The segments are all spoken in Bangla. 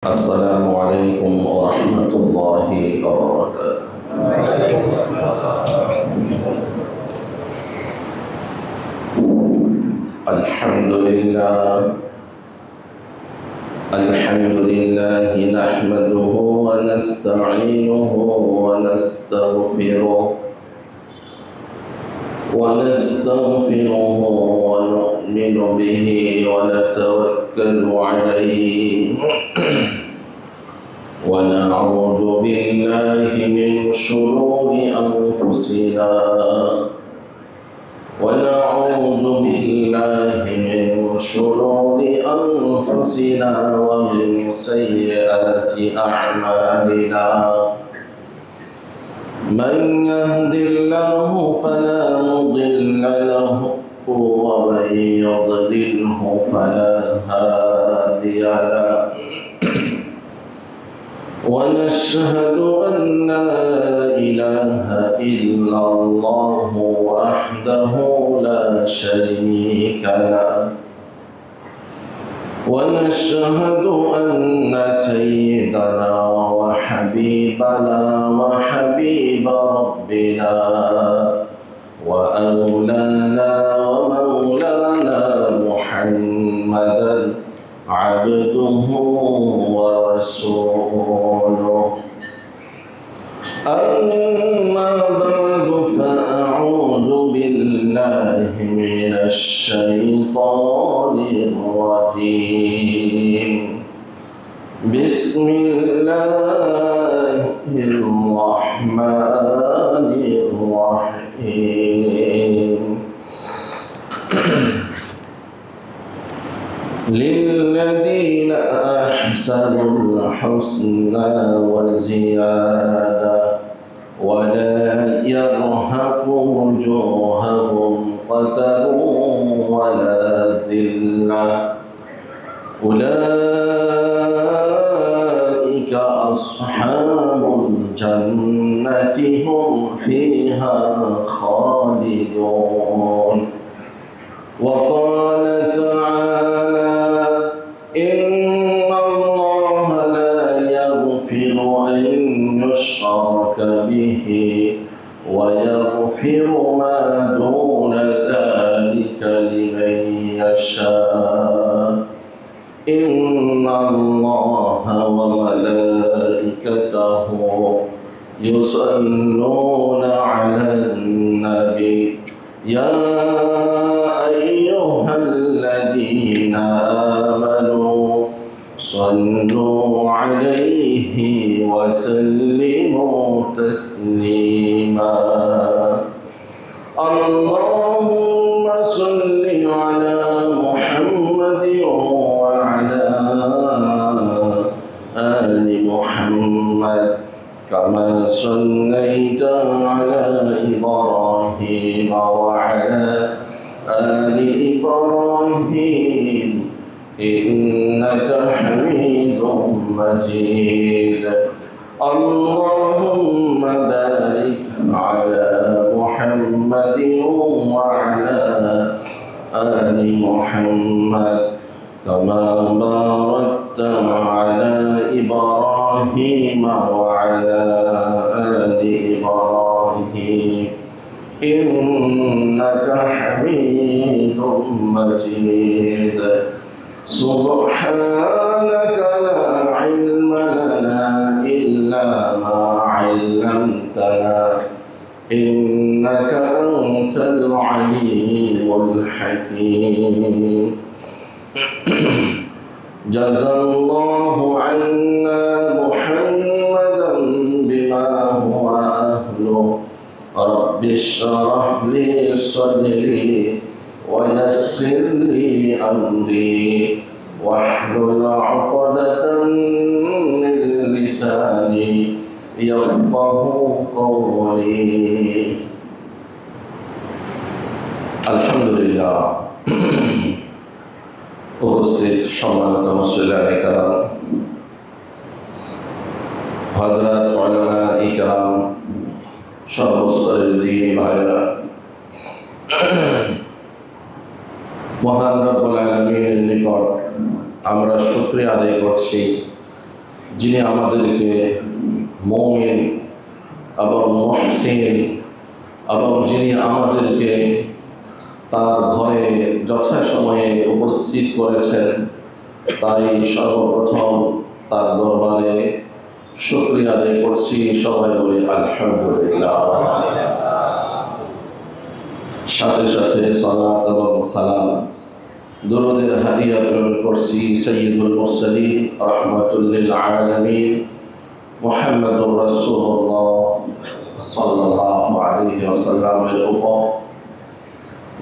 السلام عليكم ورحمة الله وبركاته. الحمد لله نحمده ونستعينه ونستغفره ونؤمن به ونتوكل عليه ونعوذ بالله من شرور أنفسنا ومن سيئات أعمالنا. من يهد الله فلا مضل له ومن يضلله فلا هادي له. ونشهد أن لا إله إلا الله وحده لا شريك له. ونشهد أن سيدنا وحبيبنا وحبيب ربنا وأولانا ومولانا محمدا عبده ورسوله. أما بعد فأعوذ بالله من الشيطان الرجيم. بسم الله الرحمن الرحيم. للذين أحسنوا الحسنى وزيادة ولا يرهق وجوههم قتر ولا ذلة. أولئك أصحاب الجنة هم فيها خالدون. وقال تعالى: إن الله لا يغفر أن يشرك به ويغفر ما دون ذلك لمن يشاء. إن الله وملائكته يصلون على النبي يا أيها الذين آمنوا صلوا عليه وسلموا تسليما. اللهم صل على محمد وعلى آل محمد كما صليت على إبراهيم وعلى آل إبراهيم إنك حميد مجيد. اللهم بارك على محمد وعلى آل محمد كما باركت على إبراهيم وعلى آل إبراهيم إنك حميد مجيد. سبحانك لا علم لنا إلا ما علمتنا إنك أنت العليم الحكيم. جزى الله عنا محمدا بما هو أهله. رب اشرح لي صدري ويسر لي أمري واحلل عقدة من لساني يفقه قولي. الحمد لله. উপস্থিত সম্মানিত মুসলিম کرام, হযরত উলামা ইকরাম, সর্বস্তরের দ্বীনী ভাইরা, মহান রব্বুল আলামিনের নিকট আমরা শুকরিয়া আদায় করছি যিনি আমাদেরকে মুমিন এবং মুহসিন এবং যিনি আমাদেরকে তার ঘরে যথাসময়ে উপস্থিত করেছেন, তাই সর্বপ্রথম তার দরবারে শুকরিয়া আদায় করছি। সবাই বলি আলহামদুলিল্লাহ। সাথে সাথে সালাত এবং সালাম দুরুদের হাদিয়া প্রেরণ করছি সাইয়্যিদুল মুরসালিন রাহমাতুল লিল আলামিন মুহাম্মদুর রাসূলুল্লাহ সাল্লাল্লাহু আলাইহি ওয়াসাল্লামের উপর,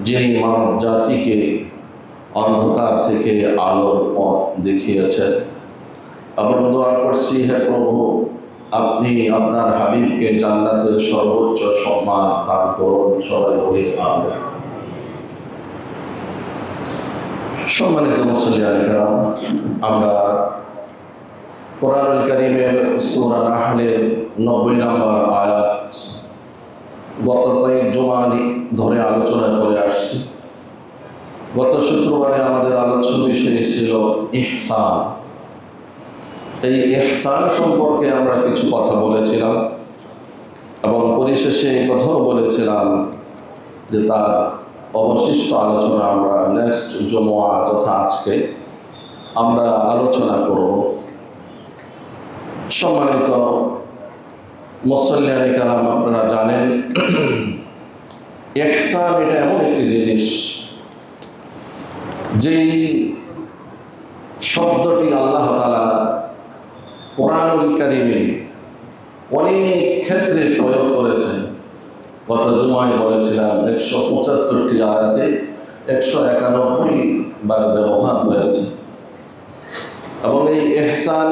যিনি মানব জাতিকে অন্ধকার থেকে আলোর পথ দেখিয়েছেন। এবং দোয়া করছি, হে প্রভু, আপনি আপনার হাবিবকে জান্নাতের সর্বোচ্চ সম্মান দান করুন। সবাই বলি আমিন। সম্মানিত মুসলিয়ানে কেরাম, আমরা কোরআনুল কারীমের সূরা নাহলের 90 নম্বর আয়াত গত কয়েক জুমা ধরে আলোচনা করে আসছি। গত শুক্রবারে আমাদের আলোচ্য বিষয় ছিল ইহসান। এই ইহসান সম্পর্কে আমরা কিছু কথা বলেছিলাম এবং পরিশেষে এই কথাও বলেছিলাম যে তার অবশিষ্ট আলোচনা আমরা নেক্সট জুমা তথা আজকে আমরা আলোচনা করব। সম্মানিত মুসল্লিয়ানে কেরাম, আপনারা জানেন ইহসান এটা এমন একটি জিনিস যেই শব্দটি আল্লাহ তাআলা কোরআনুল কারীমে অনেক ক্ষেত্রে প্রয়োগ করেছেন। গত জুমায় বলেছিলাম 175টি আয়াতে 191 বার ব্যবহার হয়েছে এবং এই ইহসান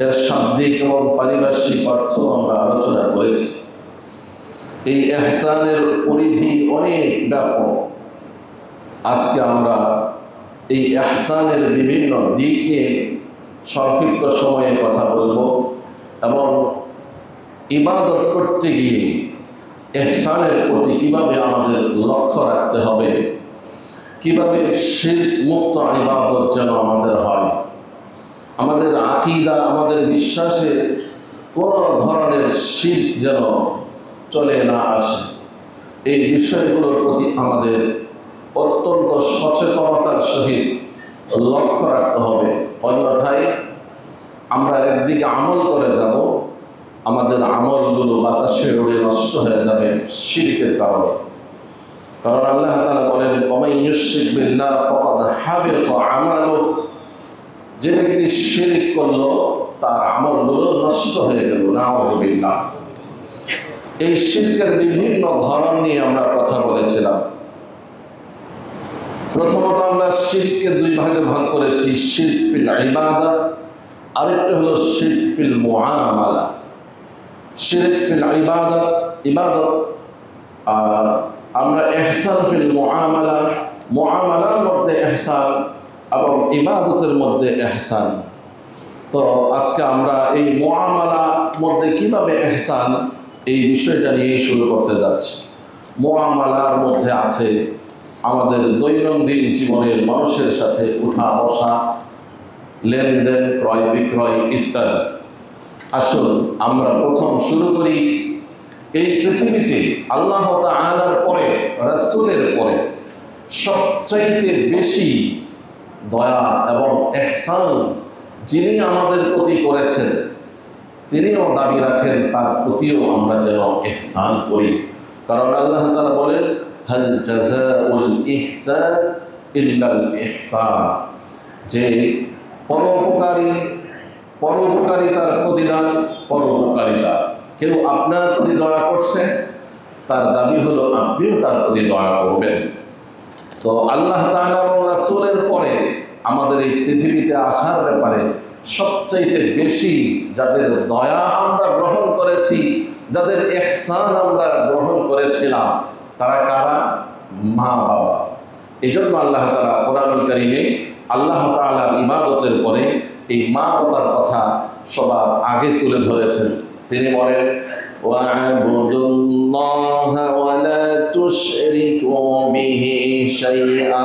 এর শাব্দিক এবং পারিভাষিক অর্থ আমরা আলোচনা করেছি। এই ইহসানের পরিধি অনেক ব্যাপক। আজকে আমরা এই ইহসানের বিভিন্ন দিক নিয়ে সংক্ষিপ্ত সময়ে কথা বলবো এবং ইবাদত করতে গিয়ে ইহসানের প্রতি কিভাবে আমাদের লক্ষ্য রাখতে হবে, কিভাবে শিরক মুক্ত ইবাদত যেন আমাদের হয়, আমাদের আকীদা, আমাদের বিশ্বাসে কোনো ধরনের শিরক যেন চলে না আসে, এই বিষয়গুলোর প্রতি আমাদের অত্যন্ত সচেতনতার সহিত লক্ষ্য রাখতে হবে। অন্যথায় আমরা একদিকে আমল করে যাব, আমাদের আমলগুলো বাতাসে উড়ে নষ্ট হয়ে যাবে শিরকের কারণে। কারণ আল্লাহ তাআলা বলেন, ওয়া ইউশরিক বিল্লাহ ফাকাদ হাবিতা আমালুহু, যে ব্যক্তি শিরক করলো তার আমলগুলো নষ্ট হয়ে গেল। নাউযুবিল্লাহ। এই শিরকের বিভিন্ন ধরন নিয়ে আমরা কথা বলেছিলাম। প্রথমত আমরা শিরককে দুই ভাগে ভাগ করেছি, শিরক ফিল ইবাদত, আরেকটা হলো শিরক ফিল মুআমালা। শিরক ফিল ইবাদত, ইবাদত, আর আমরা ইহসান ফিল মুআমালা, মুআমালার মধ্যে ইহসান এবং ইবাদতের মধ্যে ইহসান। তো আজকে আমরা এই মুআমালার মধ্যে কিভাবে ইহসান, এই বিষয়টা নিয়ে শুরু করতে যাচ্ছি। মুআমালার মধ্যে আছে আমাদের দৈনন্দিন জীবনের মানুষের সাথে উঠা বসা, লেনদেন, ক্রয় বিক্রয় ইত্যাদি। আসুন আমরা প্রথম শুরু করি, এই পৃথিবীতে আল্লাহ তাআলার পরে, রাসূলের পরে সবচাইতে বেশি দয়া এবং ইহসান যিনি আমাদের প্রতি করেছেন, তিনিও দাবি রাখেন তার প্রতিও আমরা যেন ইহসান করি। কারণ আল্লাহ তাআলা বলেন, হাল জাযাউল ইহসান ইল্লাল ইহসান, যে পরোপকারিতার প্রতিদান পরোপকারিতা। কেউ আপনার প্রতি দয়া করছে, তার দাবি হলো আপনিও তার প্রতি দয়া করবেন। তো আল্লাহ তাআলা এবং রাসূলের পরে আমাদের এই পৃথিবীতে আসার ব্যাপারে সবচাইতে বেশি যাদের দয়া আমরা গ্রহণ করেছি, যাদের ইহসান আমরা গ্রহণ করেছিলাম, তারা কারা? মা বাবা। এই জন্য আল্লাহ তাআলা কোরআনুল কারীমে আল্লাহ তাআলার ইবাদতের পরে এই মা বাবার কথা সবার আগে তুলে ধরেছেন। তিনি বলেন, ওয়া'বুদুল্লাহা ওয়া লা তুশরিকু বিহি শাইআ,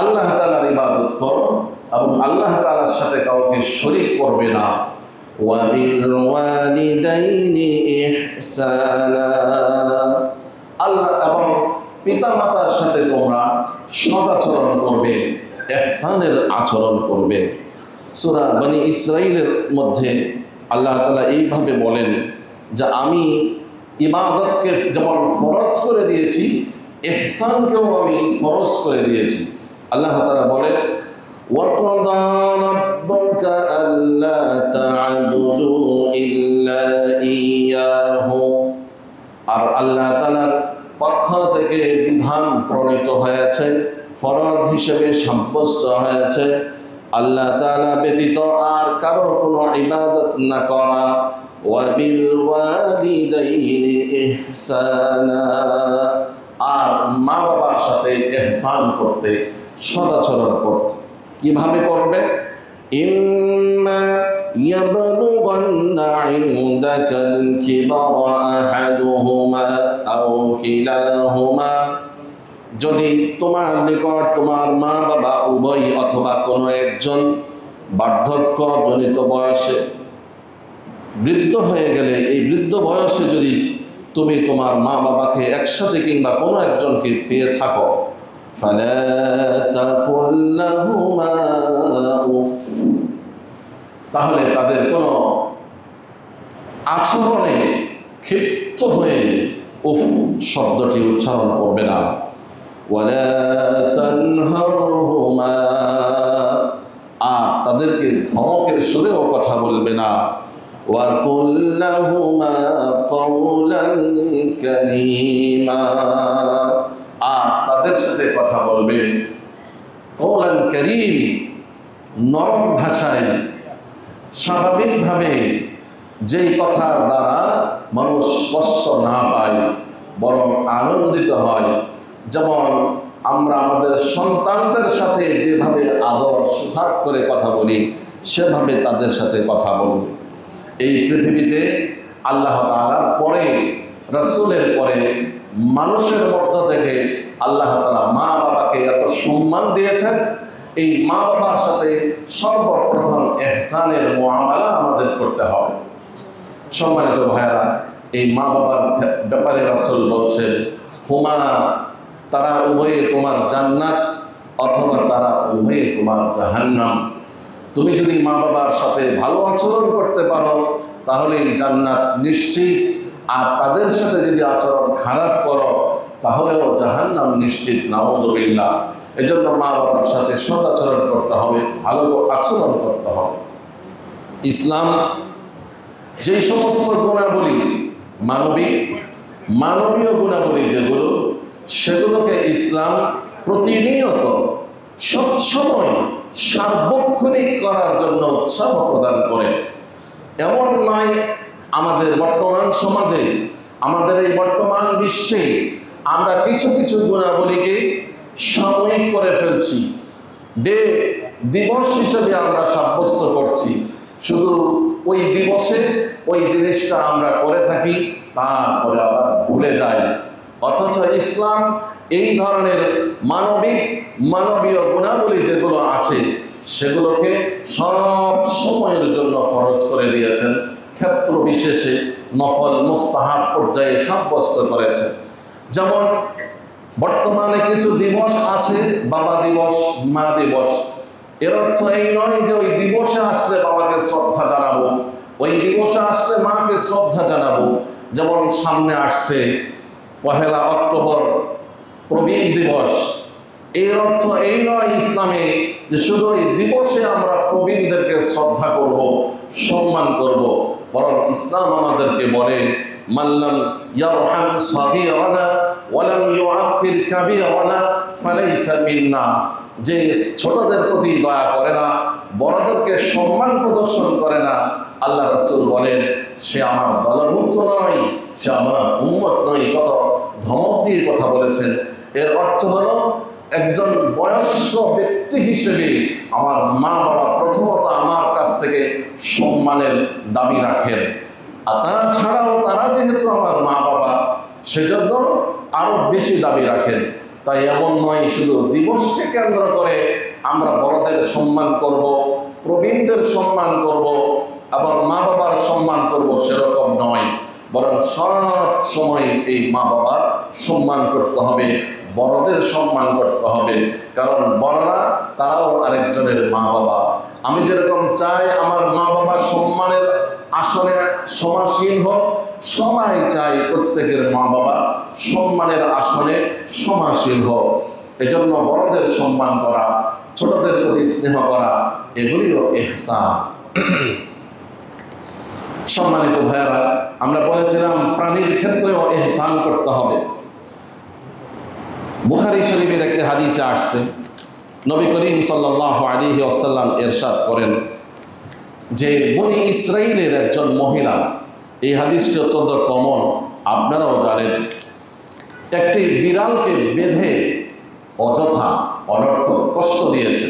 আল্লাহ তাআলার ইবাদত করো এবং আল্লাহ তাআলার সাথে কাউকে শরীক করবে না। ওয়া বিল ওয়ালিদাইনি ইহসানা, আল্লাহ এবং পিতামাতার সাথে তোমরা সদাচরণ করবে, ইহসানের আচরণ করবে। সূরা বনী ইসরাঈলের মধ্যে আল্লাহ তাআলা এইভাবে বলেন যে আমি ইবাদতকে যেমন ফরজ করে দিয়েছি, ইহসানকেও আমি ফরজ করে দিয়েছি। আল্লাহ তাআলা বলেন ওয়াকাদা রাব্বুকা আল্লা তা'বুদু ইল্লা ইয়্যাহু, আর আল্লাহ তাআলার পক্ষ থেকে বিধান প্রণীত হয়েছে, ফরজ হিসেবে সাব্যস্ত হয়েছে আল্লাহ তাআলা ব্যতীত আর কারো কোনো ইবাদত না করা। ওয়া বিল ওয়ালিদাইনি ইহসানা, আর মা বাবার সাথে ইহসান করতে, সদাচরণ করতে। কিভাবে করবে? ইম্মা ইয়াবলুগান্না ইনদাকাল কিবারা আহাদুহুমা আও কিলাহুমা, যদি তোমার নিকট তোমার মা বাবা উভয় অথবা কোনো একজন বার্ধক্যজনিত বয়সে বৃদ্ধ হয়ে গেলে, এই বৃদ্ধ বয়সে যদি তুমি তোমার মা বাবাকে একসাথে কিংবা কোনো একজনকে পেয়ে থাকো, ফালা তাকুল লাহুমা উফ, তাহলে তাদের কোনো আচরণে ক্ষিপ্ত হয়ে উফ শব্দটি উচ্চারণ করবে না। ওয়ালা তানহারহুমা, আর তাদেরকে ধমকের সুরেও কথা বলবে না। ওয়া কুল লাহুমা কাওলান কারীমা, আর তাদের সাথে কথা বলবে কাওলান কারীম, নরম ভাষায়, স্বাভাবিকভাবে, যেই কথার দ্বারা মানুষ কষ্ট না পায় বরং আনন্দিত হয়। যেমন আমরা আমাদের সন্তানদের সাথে যেভাবে আদর সুহাগ করে কথা বলি, সেভাবে তাদের সাথে কথা বলবে। এই পৃথিবীতে আল্লাহ তাআলার পরে, রাসূলের পরে, মানুষের মধ্য থেকে আল্লাহ তাআলা মা বাবাকে এত সম্মান দিয়েছেন। এই মা বাবার সাথে সর্বপ্রথম ইহসানের মুআমালা আমাদের করতে হবে। সম্মানিত ভাইরা, এই মা বাবার ব্যাপারে রাসূল বলছেন হুমা, তারা উভয়ে তোমার জান্নাত অথবা তারা উভয়ে তোমার জাহান্নাম। তুমি যদি মা বাবার সাথে ভালো আচরণ করতে পারো তাহলে জান্নাত নিশ্চিত, আর তাদের সাথে যদি আচরণ খারাপ করো তাহলেও জাহান্নাম নিশ্চিত, নাউযুবিল্লাহ। এজন্য মা বাবার সাথে সদাচরণ করতে হবে, ভালো আচরণ করতে হবে। ইসলাম যেই সমস্ত গুণাবলী, মানবীয় গুণাবলী যেগুলো, সেগুলোকে ইসলাম প্রতিনিয়ত সবসময় সার্বক্ষণিক করার জন্য উৎসাহ প্রদান করে। এমন নয় আমাদের বর্তমান সমাজে, আমাদের এই বর্তমান বিশ্বে আমরা কিছু কিছু গুণাবলীকে সাময়িক করে ফেলছি, দিবস হিসেবে আমরা সাব্যস্ত করছি। শুধু ওই দিবসে ওই জিনিসটা আমরা করে থাকি, তারপরে আবার ভুলে যাই। অথচ ইসলাম এই ধরনের মানবীয় গুণাবলী যেগুলো আছে সেগুলোকে সব সময়ের জন্য ফরজ করে দিয়েছেন, ক্ষেত্র বিশেষে নফল মুস্তাহাব পর্যায়ে সাব্যস্ত করেছেন। যেমন বর্তমানে কিছু দিবস আছে, বাবা দিবস, মা দিবস। এর অর্থ এই নয় যে ওই দিবসে আসলে বাবাকে শ্রদ্ধা জানাবো, ওই দিবসে আসলে মাকে শ্রদ্ধা জানাবো। যেমন সামনে আসছে 1 অক্টোবর প্রবীণ দিবস, এর অর্থ এই নয় ইসলামে যে শুধু এই দিবসে আমরা প্রবীণদেরকে শ্রদ্ধা করব, সম্মান করব, বরং ইসলাম আমাদেরকে বলে মাল্লাম ইয়ারহাম সাগীরানা ওয়া লাম ইউআক্কির কাবীরানা ফালাইসা মিন্না, যে ছোটদের প্রতি দয়া করে না, বড়দেরকে সম্মান প্রদর্শন করে না, আল্লাহ রাসূল বলেন সে আমার দলভুক্ত নয়, সে আমার উম্মত নয়। কত ধমক দিয়ে কথা বলেছেন। এর অর্থ হলো একজন বয়স্ক ব্যক্তি হিসেবে আমার মা বাবা প্রথমত আমার কাছ থেকে সম্মানের দাবি রাখেন, আর তাছাড়াও তারা যেহেতু আমার মা বাবা সেজন্য আরো বেশি দাবি রাখেন। তাই এমন নয় শুধু দিবসকে কেন্দ্র করে আমরা বড়দের সম্মান করব, প্রবীণদের সম্মান করব এবং মা বাবার সম্মান করব সেরকম নয়, বরং সব সময় এই মা বাবার সম্মান করতে হবে, বড়দের সম্মান করতে হবে। কারণ বড়রা তারাও আরেকজনের মা বাবা। আমি যেরকম চাই আমার মা বাবা সম্মানের আসনে সমাসীন হোক, সবাই চাই প্রত্যেকের মা বাবা সম্মানের আসনে সমাসীন হোক। এজন্য বড়দের সম্মান করা, ছোটদের প্রতি স্নেহ করা, এগুলিও ইহসান। সম্মানিত ভাইয়েরা, আমরা বলেছিলাম প্রাণীর ক্ষেত্রেও ইহসান করতে হবে। বুখারী শরীফের একটি হাদিসে আসছে, নবী করিম সাল্লাল্লাহু আলাইহি ওয়াসাল্লাম ইরশাদ করেন যে বনি ইসরাইলের একজন মহিলা, এই হাদিসটি অত্যন্ত কমন, আপনারাও জানেন, একটি বিড়ালকে বেঁধে অযথা অনর্থক কষ্ট দিয়েছে।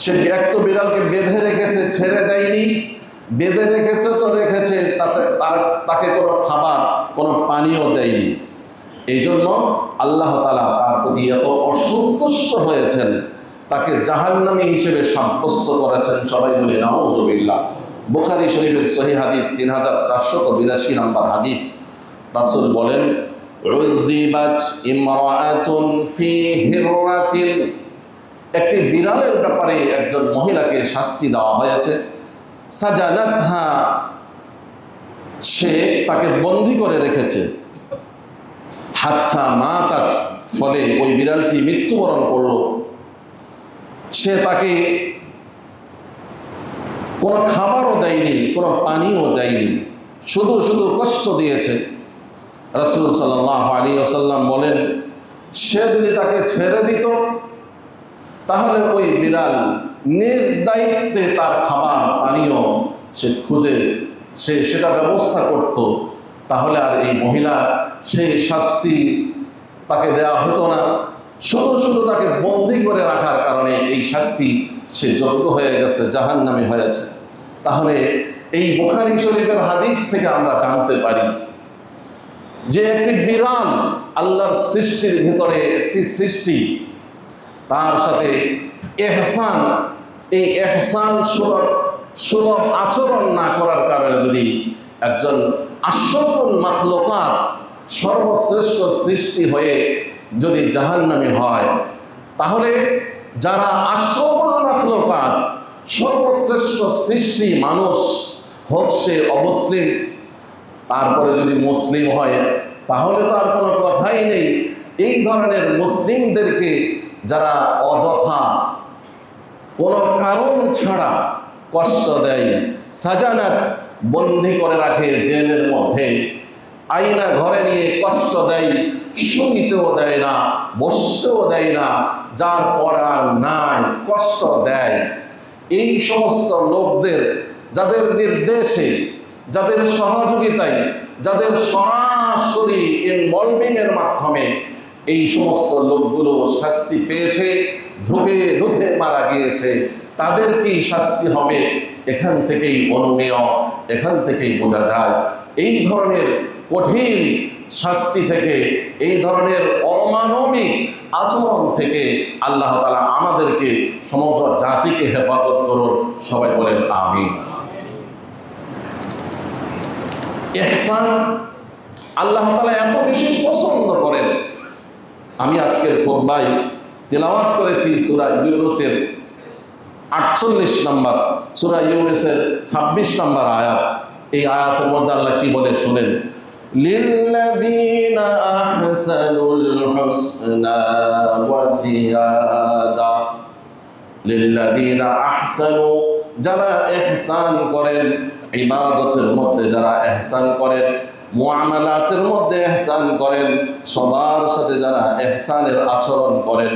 সে এক তো বিড়ালকে বেঁধে রেখেছে, ছেড়ে দেয়নি, বেঁধে রেখেছে তো রেখেছে, তাকে কোনো খাবার কোনো পানীয় দেয়নি। এই জন্য আল্লাহ তাআলা তার প্রতি এত অসন্তুষ্ট হয়েছেন, তাকে জাহান্নামী হিসেবে সাব্যস্ত করেছেন। সবাই বলি নাউযুবিল্লাহ। বুখারী শরীফের সহিহ হাদিস 3482 নম্বর হাদিস। রাসূল বলেন, উযিবাত ইমরাআতুন ফি হিররাতিন, একটি বিড়ালের ব্যাপারে একজন মহিলাকে শাস্তি দেওয়া হয়েছে। সাজানাতহা, সে তাকে বন্দী করে রেখেছে। হাত্তা মাতাত, ফলে ওই বিড়ালটি মৃত্যুবরণ করল। সে তাকে কোনো খাবারও দেয়নি, কোনো পানিও দেয়নি, শুধু শুধু কষ্ট দিয়েছে। রাসূল সাল্লাল্লাহু আলাইহি ওয়াসাল্লাম বলেন, সে যদি তাকে ছেড়ে দিত তাহলে ওই বিড়াল নিজ দায়িত্বে তার খাবার পানীয় সে খুঁজে সেটা ব্যবস্থা করত, তাহলে আর এই মহিলা সেই শাস্তি তাকে দেওয়া হতো না। শুধু শুধু তাকে বন্দী করে রাখার কারণে এই শাস্তি সে যোগ্য হয়ে গেছে, জাহান্নামী হয়েছে। তাহলে এই বুখারী শরীফের হাদিস থেকে আমরা জানতে পারি যে একটি বিড়াল আল্লাহর সৃষ্টির ভিতরে একটি সৃষ্টি, তার সাথে ইহসান, এই ইহসান সুলভ আচরণ না করার কারণে যদি একজন আশরাফুল মাখলুকাত, সর্বশ্রেষ্ঠ সৃষ্টি হয়ে যদি জাহান্নামী হয়, তাহলে যারা আশরাফুল মাখলুকাত, সর্বশ্রেষ্ঠ সৃষ্টি মানুষ হোক সে অমুসলিম, তারপরে যদি মুসলিম হয় তাহলে তো আর কোনো কথাই নেই। এই ধরনের মুসলিমদেরকে যারা অযথা কোনো কারণ ছাড়া কষ্ট দেয়, সাজানাত, বন্দি করে রাখে জেলের মধ্যে, আয়না ঘরে নিয়ে কষ্ট দেয়, শুইতেও দেয় না, বসতেও দেয় না, যার পড়ার নাই কষ্ট দেয়, এই সমস্ত লোকদের যাদের নির্দেশে, যাদের সহযোগিতায়, যাদের সরাসরি ইনভলভিংয়ের মাধ্যমে এই সমস্ত লোকগুলো শাস্তি পেয়েছে, ঢুকে ঢুকে মারা গিয়েছে, তাদের কি শাস্তি হবে এখান থেকেই অনুমেয়, এখান থেকেই বোঝা যায়। এই ধরনের কঠিন শাস্তি থেকে, এই ধরনের অমানবিক আচরণ থেকে আল্লাহ তাআলা আমাদেরকে, সমগ্র জাতিকে হেফাজত করুন। সবাই বলেন আমিন। ইহসান আল্লাহ তাআলা এত বেশি পছন্দ করেন। আমি আজকের খুতবায় তেলাওয়াত করেছি সূরা ইউনূসের 48 নম্বর, সূরা ইউনূসের 26 নম্বর আয়াত। এই আয়াতের মধ্যে আল্লাহ কি বলে শুনেন, লিল্লাযীনা আহসানুল হুসনা ওয়া জিয়াদা, লিল্লাযীনা আহসানু, যারা ইহসান করেন, ইবাদতের মধ্যে যারা ইহসান করেন, মুআমালাতের মধ্যে ইহসান করেন, সবার সাথে যারা ইহসানের আচরণ করেন,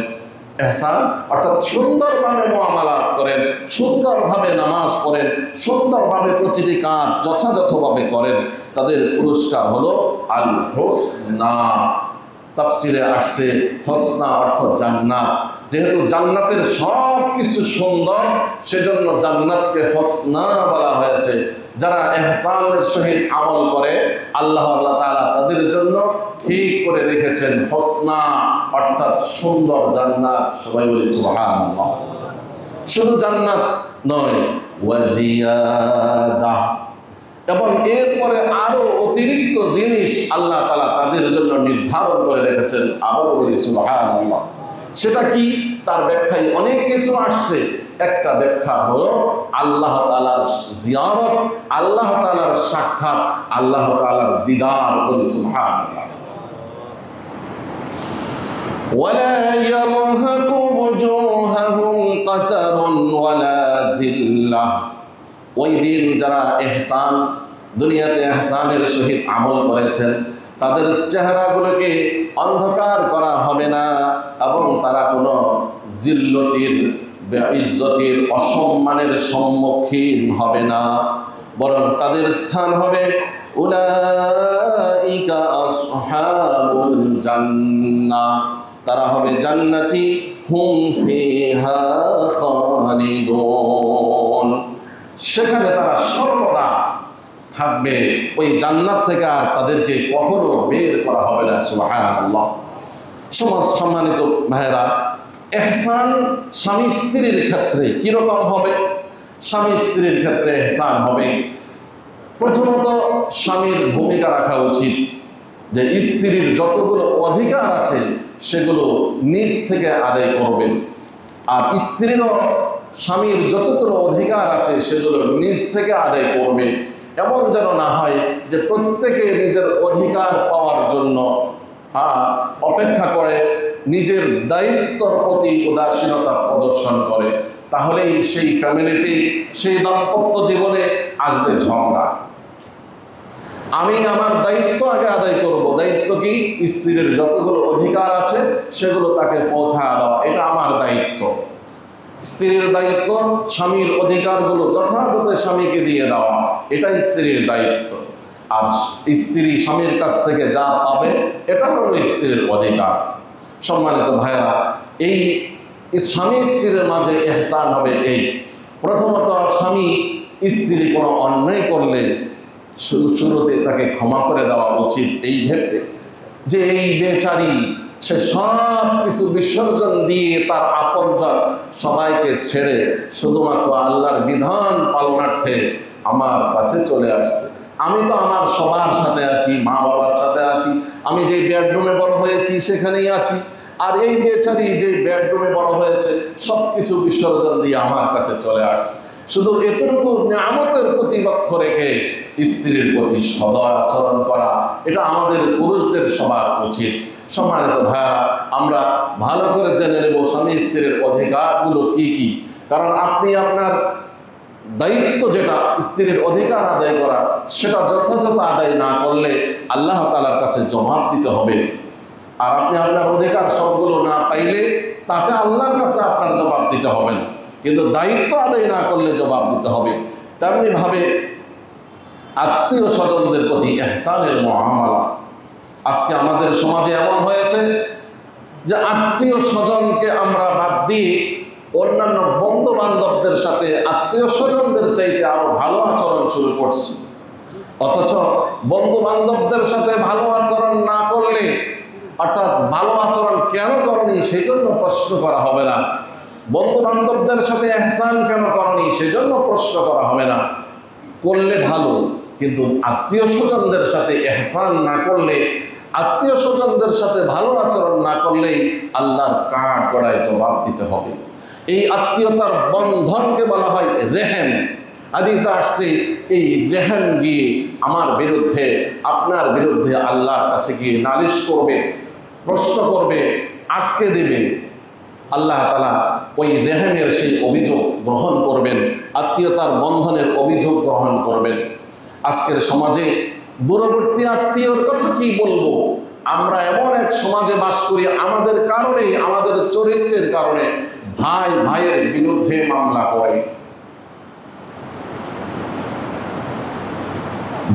ইহসান অর্থাৎ সুন্দরভাবে মুআমালাত করেন, সুন্দরভাবে নামাজ পড়েন, সুন্দরভাবে প্রতিটি কাজ যথাযথভাবে করেন, তাদের পুরস্কার হলো আল হুসনা। তাফসিরে আসছে হোসনা অর্থ জান্নাত। যেহেতু জান্নাতের সব কিছু সুন্দর, সেজন্য জান্নাতকে হোসনা বলা হয়েছে। যারা ইহসানের সহিত আমল করে আল্লাহ তাআলা তাদের জন্য ঠিক করে রেখেছেন হোসনা অর্থাৎ সুন্দর জান্নাত। সবাই বলি সুবহানাল্লাহ। শুধু জান্নাত নয়, ওয়াজিয়াদা, এবং এরপরে আরো অতিরিক্ত জিনিস আল্লাহ তাআলা তাদের জন্য নির্ধারণ করে রেখেছেন। আবার বলি সুবহানাল্লাহ। সেটা কি? তার ব্যাখ্যায় অনেক কিছু আসছে। একটা ব্যাখ্যা হলো আল্লাহ তাআলার জিয়ারত, আল্লাহ তাআলার সাক্ষাৎ, আল্লাহ তাআলার দিদার। বলি সুবহানাল্লাহ। ওয়ালা ইয়ারহাকু ওয়ুজুহাহুম কাতারুন ওয়ালা যিল্লাহ। ওই দিন যারা ইহসান, দুনিয়াতে ইহসানের সহিত আমল করেছেন, তাদের চেহারাগুলোকে অন্ধকার করা হবে না এবং তারা কোনো জিল্লতির, বেইজ্জতির, অসম্মানের সম্মুখীন হবে না, বরং তাদের স্থান হবে উলাইকা আসহাবুল জান্নাহ, তারা হবে জান্নাতি, হুম ফিহা খালিদুন, সেখানে তারা সর্বদা থাকবে। ওই জান্নাত থেকে আর তাদেরকে কখনো বের করা হবে না। সুবহানাল্লাহ। সমাজ সম্মানিত ভাইরা, ইহসান স্বামী স্ত্রীর ক্ষেত্রে কিরকম হবে? স্বামী স্ত্রীর ক্ষেত্রে ইহসান হবে, প্রথমত স্বামীর ভূমিকা রাখা উচিত যে স্ত্রীর যতগুলো অধিকার আছে সেগুলো নিজ থেকে আদায় করবেন, আর স্ত্রীরও স্বামীর যতগুলো অধিকার আছে সেগুলো নিজ থেকে আদায় করবে। এমন যেন না হয় যে প্রত্যেকে নিজের অধিকার পাওয়ার জন্য অপেক্ষা করে, নিজের দায়িত্বর প্রতি উদাসীনতা প্রদর্শন করে, তাহলেই সেই ফ্যামিলিতে, সেই দাম্পত্য জীবনে আসবে ঝগড়া। আমি আমার দায়িত্ব আগে আদায় করব। দায়িত্ব কি? স্ত্রীর যতগুলো অধিকার আছে সেগুলো তাকে পৌঁছায় দেওয়া, এটা আমার দায়িত্ব। স্ত্রীর দায়িত্ব স্বামীর অধিকারগুলো যথাযথ স্বামীকে দিয়ে দেওয়া, এটা স্ত্রীর দায়িত্ব। আর স্ত্রী স্বামীর কাছ থেকে যা পাবে এটা হলো স্ত্রীর অধিকার। সম্মানিত ভাইয়েরা, এই স্বামী স্ত্রীর মাঝে ইহসান হবে এই, প্রথমত স্বামী স্ত্রী কোনো অন্যায় করলে শুরুতে তাকে ক্ষমা করে দেওয়া উচিত, এই ভেবে যে এই বেচারি সে সব কিছু বিসর্জন দিয়ে তার আপনজন সবাইকে ছেড়ে শুধুমাত্র আল্লাহর বিধান পালনার্থে আমার কাছে চলে আসছে। আমি তো আমার সবার সাথে আছি, মা বাবার সাথে আছি, আমি যে বেডরুমে বড় হয়েছি সেখানেই আছি, আর এই বেচারি যে বেডরুমে বড় হয়েছে সব কিছু বিসর্জন দিয়ে আমার কাছে চলে আসছে। শুধু এতটুকু নিয়ামতের প্রতি লক্ষ্য রেখে স্ত্রীর প্রতি সদাচরণ করা, এটা আমাদের পুরুষদের সবার উচিত। সম্মানিত ভাইয়ারা, আমরা ভালো করে জেনে নেব স্বামী স্ত্রীর অধিকারগুলো কি কি। কারণ আপনি আপনার দায়িত্ব যেটা স্ত্রীর অধিকার আদায় করা, সেটা যথাযথ আদায় না করলে আল্লাহ তাআলার কাছে জবাব দিতে হবে। আর আপনি আপনার অধিকার সবগুলো না পাইলে তাতে আল্লাহর কাছে আপনার জবাব দিতে হবে না, কিন্তু দায়িত্ব আদায় না করলে জবাব দিতে হবে। তেমনি ভাবে আত্মীয় স্বজনদের প্রতি ইহসানের মুআমালা। আজকে আমাদের সমাজে এমন হয়েছে যে আত্মীয় স্বজনকে আমরা বাদ দিয়ে অন্যান্য বন্ধু বান্ধবদের সাথে আত্মীয় স্বজনদের চাইতে আরো ভালো আচরণ শুরু করছি। অথচ বন্ধু বান্ধবদের সাথে ভালো আচরণ না করলে, অর্থাৎ ভালো আচরণ কেন করনি সেই জন্য প্রশ্ন করা হবে না, বন্ধু বান্ধবদের সাথে ইহসান কেন করনি সেজন্য প্রশ্ন করা হবে না। করলে ভালো, কিন্তু আত্মীয় স্বজনদের সাথে ইহসান না করলে, আত্মীয় স্বজনদের সাথে ভালো আচরণ না করলেই আল্লাহর কাঠ গড়ায় জবাব দিতে হবে। এই আত্মীয়তার বন্ধনকে বলা হয় রেহেম। হাদিসে আসছে এই রেহেম গিয়ে আমার বিরুদ্ধে, আপনার বিরুদ্ধে আল্লাহর কাছে গিয়ে নালিশ করবে, প্রশ্ন করবে, আটকে দেবে। আল্লাহ তাআলা ওই রেহেমের সেই অভিযোগ গ্রহণ করবেন, আত্মীয়তার বন্ধনের অভিযোগ গ্রহণ করবেন। আজকের সমাজে দূরবর্তী আত্মীয়র কথা কি বলবো? আমরা এমন এক সমাজে বাস করি, আমাদের কারণে, আমাদের চরিত্রের কারণে ভাই ভাইয়ের বিরুদ্ধে মামলা করে,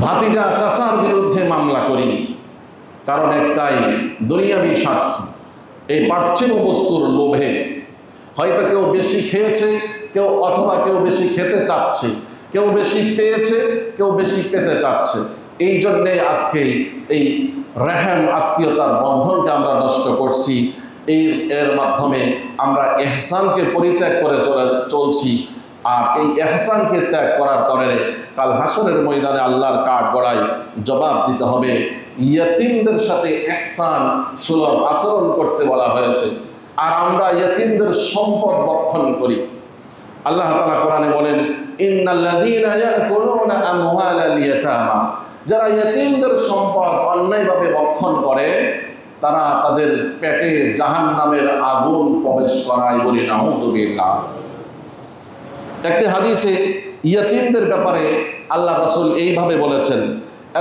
ভাতিজা চাচার বিরুদ্ধে মামলা করি। কারণ একটাই, দুনিয়াবি স্বার্থ। এই পার্থিব বস্তুর লোভে হয়তো কেউ বেশি খেয়েছে, কেউ অথবা কেউ বেশি খেতে চাচ্ছে, কেউ বেশি পেয়েছে, কেউ বেশি পেতে চাচ্ছে। এই জন্যে আজকে এই রেহেম আত্মীয়তার বন্ধনকে আমরা নষ্ট করছি। এর মাধ্যমে আমরা ইহসানকে পরিত্যাগ করে চলছি। আর এই ইহসানকে ত্যাগ করার কারণে কাল হাসরের ময়দানে আল্লাহর কাঠগড়ায় জবাব দিতে হবে। ইয়তীমদের সাথে ইহসান সুলভ আচরণ করতে বলা হয়েছে, আর আমরা ইয়তীমদের সম্পদ ভক্ষণ করি। আল্লাহ তাআলা কোরআনে বলেন, ইন্নাল্লাযীনা ইয়াকুলুনা আমওয়ালাল ইয়াতামা, যারা ইয়তীমদের সম্পদ অন্যায়ভাবে ভক্ষণ করে তারা তাদের পেটে জাহান্নামের আগুন প্রবেশ করায়, বলি নাউযুবিল্লাহ। একটি হাদিসে ইয়তীমদের ব্যাপারে আল্লাহ রাসূল এইভাবে বলেছেন,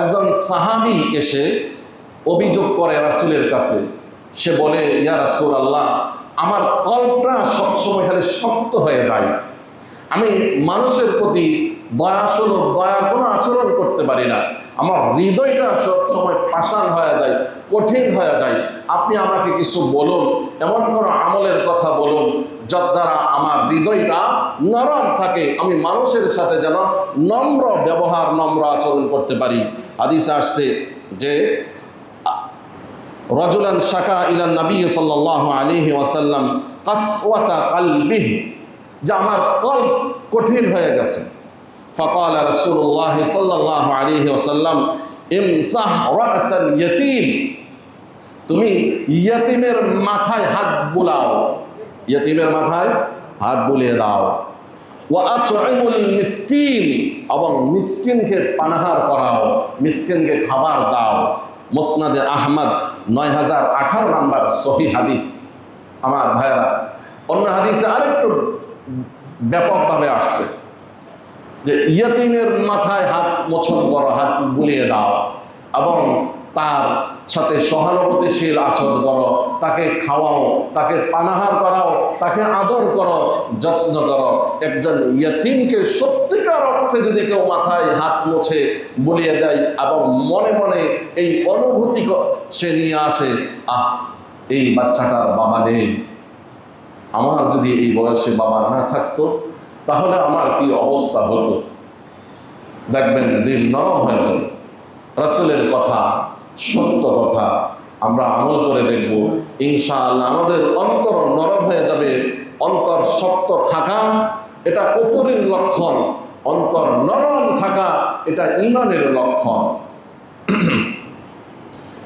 একজন সাহাবী এসে অভিযোগ করে রাসূলের কাছে। সে বলে, ইয়া রাসূলুল্লাহ, আমার কল্পনা সবসময় খালি শক্ত হয়ে যায়, আমি মানুষের প্রতি দয়াসুলভ দয়ার কোনো আচরণ করতে পারি না, আমার হৃদয়টা সবসময় পাষাণ হয়ে যায়, কঠিন হয়ে যায়। আপনি আমাকে কিছু বলুন, এমন কোনো আমলের কথা বলুন যার দ্বারা আমার হৃদয়টা নরম থাকে, আমি মানুষের সাথে যেন নম্র ব্যবহার নম্র আচরণ করতে পারি। হাদিসে আসছে যে রাজুলান শাকা ইলান নবী সাল্লাল্লাহু আলাইহি ওয়াসাল্লাম কাসওয়াতা কলবিহি, যে আমার কল্ব কঠিন হয়ে গেছে। ফাকালা রাসূলুল্লাহ সাল্লাল্লাহু আলাইহি ওয়াসাল্লাম ইমসাহ রাসাল ইয়াতীম, তুমি ইয়াতীমের মাথায় হাত বুলাও, ইয়াতীমের মাথায় হাত বুলিয়ে দাও। ওয়া আত'ইমুল মিসকিন, এবং মিসকিনকে পানাহার করাও, মিসকিনকে খাবার দাও। মুসনাদে আহমদ 9018 নম্বর সহিহ হাদিস। আমার ভাইরা, অন্য হাদিসে আরেকটু ব্যাপকভাবে আসছে যে ইয়াতীমের মাথায় হাত মোছন করো, হাত বুলিয়ে দাও, এবং তার সাথে সহানুভূতিশীল আচরণ করো, তাকে খাওয়াও, তাকে পানাহার করাও, তাকে আদর করো, যত্ন করো। একজন ইয়াতীমকে সত্যিকার অর্থে যদি কেউ মাথায় হাত মুছে বুলিয়ে দেয় এবং মনে মনে এই অনুভূতি সে নিয়ে আসে, আহ, এই বাচ্চাটার বাবা নেই, আমার যদি এই বয়সে বাবা না থাকতো তাহলে আমার কি অবস্থা হতো, দেখবেন দিল নরম হয়ে যাবে। রাসূলের কথা সত্য কথা, আমরা আমল করে দেখব, ইনশাআল্লাহ আমাদের অন্তর নরম হয়ে যাবে। অন্তর শক্ত থাকা এটা কুফরের লক্ষণ, অন্তর নরম থাকা এটা ঈমানের লক্ষণ।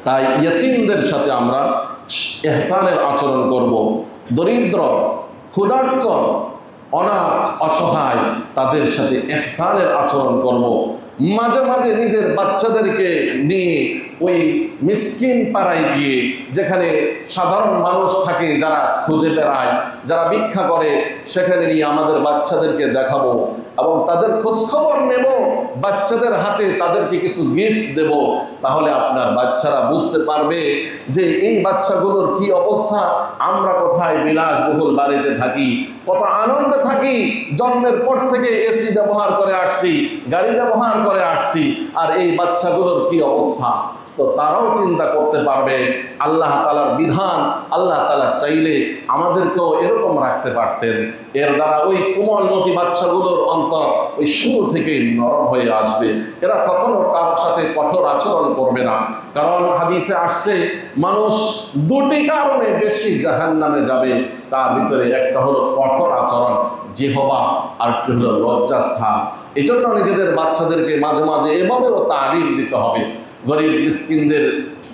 তাই ইয়তীমদের সাথে আমরা ইহসানের আচরণ করব। দরিদ্র, ক্ষুধার্ত, অনাথ, অসহায় তাদের সাথে ইহসানের আচরণ করব। মাঝে মাঝে নিজের বাচ্চাদেরকে নিয়ে ওই মিসকিন পাড়ায় গিয়ে, যেখানে সাধারণ মানুষ থাকে, যারা খুঁজে বেড়ায়, যারা ভিক্ষা করে, সেখানে নিয়ে আমাদের বাচ্চাদেরকে দেখাবো এবং তাদের খোঁজখবর নেব, বাচ্চাদের হাতে তাদেরকে কিছু গিফট দেব। তাহলে আপনার বাচ্চারা বুঝতে পারবে যে এই বাচ্চাগুলোর কি অবস্থা, আমরা কোথায় বিলাসবহুল বাড়িতে থাকি, কত আনন্দে থাকি, জন্মের পর থেকে এসি ব্যবহার করে আসছি, গাড়ি ব্যবহার করে আসছি, আর এই বাচ্চাগুলোর কি অবস্থা। তো তারাও চিন্তা করতে পারবে আল্লাহ তাআলার বিধান, আল্লাহ তাআলা চাইলে আমাদেরকেও এরকম রাখতে পারতেন। এর দ্বারা ওই কোমলমতি বাচ্চাগুলোর অন্তর ওই শুরু থেকেই নরম হয়ে আসবে, এরা কখনো কারোর সাথে কঠোর আচরণ করবে না। কারণ হাদিসে আসছে মানুষ দুটি কারণে বেশি জাহান্নামে যাবে, তার ভিতরে একটা হলো কঠোর আচরণ, জিহবা, আর একটা হলো লজ্জাস্থান। এই জন্য নিজেদের বাচ্চাদেরকে মাঝে মাঝে এভাবেও তালিম দিতে হবে। গরিব মিসকিনদের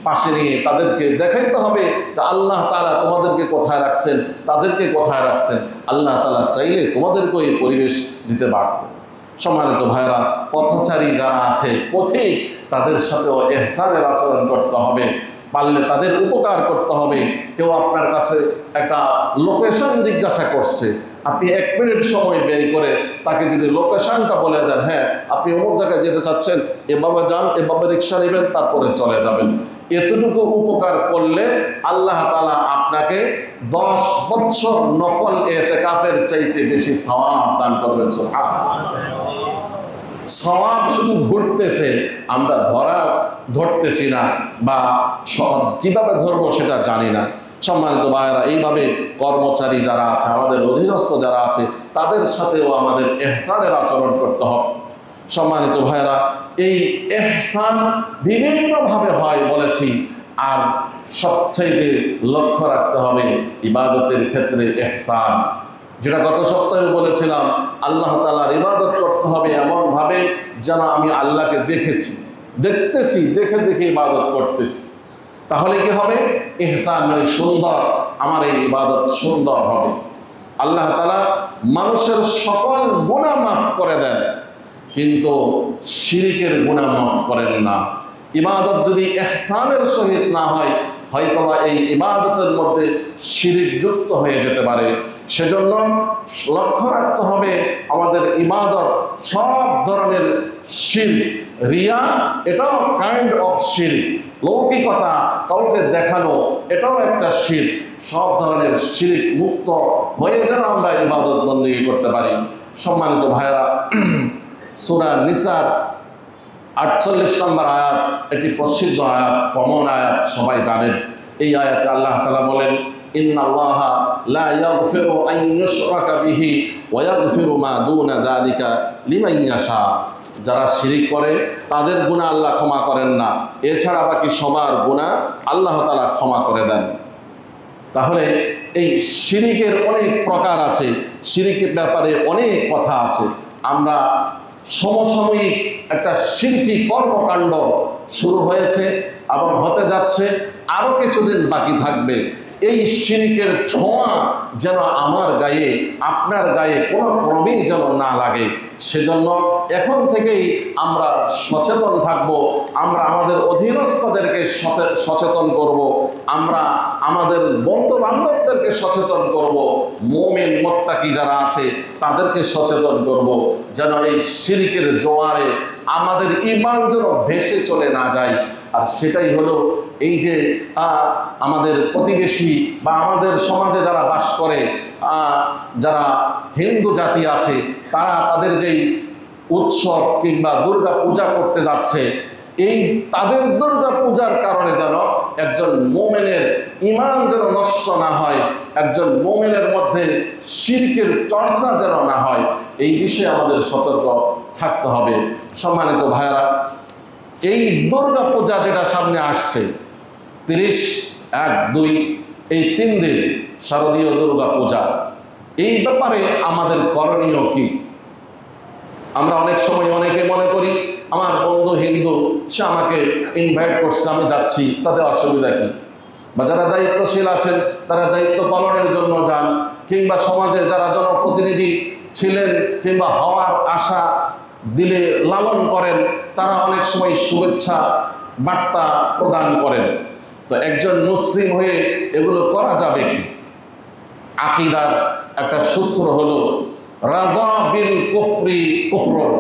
পাশে নিয়ে তাদেরকে দেখাইতে হবে যে আল্লাহ তাআলা তোমাদেরকে কোথায় রাখছেন, তাদেরকে কোথায় রাখছেন। আল্লাহ তাআলা চাইলে তোমাদেরকেও এই পরিবেশ দিতে পারতেন। সম্মানিত ভাইরা, পথচারী যারা আছে, পথিক, তাদের সাথেও ইহসানের আচরণ করতে হবে, পারলে তাদের উপকার করতে হবে। কেউ আপনার কাছে একটা লোকেশন জিজ্ঞাসা করছে, আপনি 1 মিনিট সময় ব্যয় করে তাকে যদি লোকেশনটা বলে দেন, হ্যাঁ আপনি অমুক জায়গায় যেতে চাচ্ছেন, এভাবে যান, এভাবে রিক্সা নেবেন, তারপরে চলে যাবেন, এতটুকু উপকার করলে আল্লাহ তাআলা আপনাকে 10 বছর নফল ইতিকাফের চাইতে বেশি সওয়াব দান করবেন। সুবহানাল্লাহ। সওয়াব শুধু ঘুরতেছে, আমরা ধরতেছি না, বা কিভাবে ধরবো সেটা জানি না। সম্মানিত ভাইয়েরা, এইভাবে কর্মচারী যারা আছে, আমাদের অধীনস্থ যারা আছে, তাদের সাথেও আমাদের ইহসানের আচরণ করতে হবে। সম্মানিত ভাইয়েরা, এই ইহসান বিভিন্নভাবে হয় বলেছি, আর সবচাইতে লক্ষ্য রাখতে হবে ইবাদতের ক্ষেত্রে ইহসান। যেটা গত সপ্তাহে বলেছিলাম, আল্লাহ তাআলার ইবাদত করতে হবে এমনভাবে যেন আমি আল্লাহকে দেখতেছি, দেখে দেখে ইবাদত করতেছি। তাহলে কি হবে? ইহসান মানে সুন্দর, আমার এই ইবাদত সুন্দর হবে। আল্লাহ তাআলা মানুষের সকল গুনাহ মাফ করে দেন, কিন্তু শিরকের গুনাহ মাফ করেন না। ইবাদত যদি ইহসানের সহিত না হয়, হয়তোবা এই ইবাদতের মধ্যে শিরক যুক্ত হয়ে যেতে পারে। সেজন্য লক্ষ্য রাখতে হবে আমাদের ইবাদত সব ধরনের শিরক, রিয়া এটাও কাইন্ড অফ শিরক, লৌকিকতা, কাউকে দেখানো এটাও একটা শিরক। সব ধরনের শিরক মুক্ত হয়ে যেন আমরা ইবাদত বন্দেগী করতে পারি। সম্মানিত ভাইয়েরা, সূরা নিসার 48 নম্বর আয়াত একটি প্রসিদ্ধ আয়াত, কমন আয়াত, সবাই জানেন। এই আয়াতে আল্লাহ তাআলা বলেন, ইন্নাল্লাহা লা ইয়াগফিরু আন ইউশরাকা বিহি ওয়া ইয়াগফিরু মা দুনা যালিকা লিমান ইয়াশা। যারা শিরিক করে তাদের গুনাহ আল্লাহ ক্ষমা করেন না, এছাড়া বাকি সবার গুনাহ আল্লাহ তাআলা ক্ষমা করে দেন। তাহলে এই শিরিকের অনেক প্রকার আছে, শিরিকের ব্যাপারে অনেক কথা আছে। আমরা সমসাময়িক একটা শিরকি কর্মকাণ্ড শুরু হয়েছে এবং হতে যাচ্ছে, আরও কিছুদিন বাকি থাকবে। এই শিরকের ছোঁয়া যেন আমার গায়ে, আপনার গায়ে কোনো ক্রমেই যেন না লাগে, সেজন্য এখন থেকেই আমরা সচেতন থাকব। আমরা আমাদের অধীনস্থদেরকে সচেতন করব, আমরা আমাদের বন্ধু বান্ধবদেরকে সচেতন করব, মুমিন মুত্তাকি যারা আছে তাদেরকে সচেতন করব, যেন এই শিরকের জোয়ারে আমাদের ঈমান যেন ভেসে চলে না যায়। আর সেটাই হলো এই যে আমাদের প্রতিবেশী বা আমাদের সমাজে যারা বাস করে, যারা হিন্দু জাতি আছে, তারা তাদের যেই উৎসব কিংবা দুর্গা পূজা করতে যাচ্ছে, এই তাদের দুর্গা পূজার কারণে যেন একজন মুমিনের ঈমান যেন নষ্ট না হয়, একজন মুমিনের মধ্যে শিরকের চর্চা যেন না হয়, এই বিষয়ে আমাদের সতর্ক থাকতে হবে। সম্মানিত ভাইয়েরা, এই দুর্গা পূজা যেটা সামনে আসছে, 30, 1, 2 এই 3 দিন শারদীয় দুর্গা পূজা, এই ব্যাপারে আমাদের করণীয় কি? আমরা অনেক সময় অনেকে মনে করি আমার বন্ধু হিন্দু, সে আমাকে ইনভাইট করছে, আমি যাচ্ছি, তাতে অসুবিধা কি? বা যারা দায়িত্বশীল আছেন তারা দায়িত্ব পালনের জন্য যান, কিংবা সমাজে যারা জনপ্রতিনিধি ছিলেন কিংবা হওয়ার আশা দিলে লালন করেন, তারা অনেক সময় শুভেচ্ছা বার্তা প্রদান করেন। তো একজন মুসলিম হয়ে এগুলো করা যাবে কি? আকীদার একটা সূত্র হলো রাযা বিল কুফরি কুফরুন,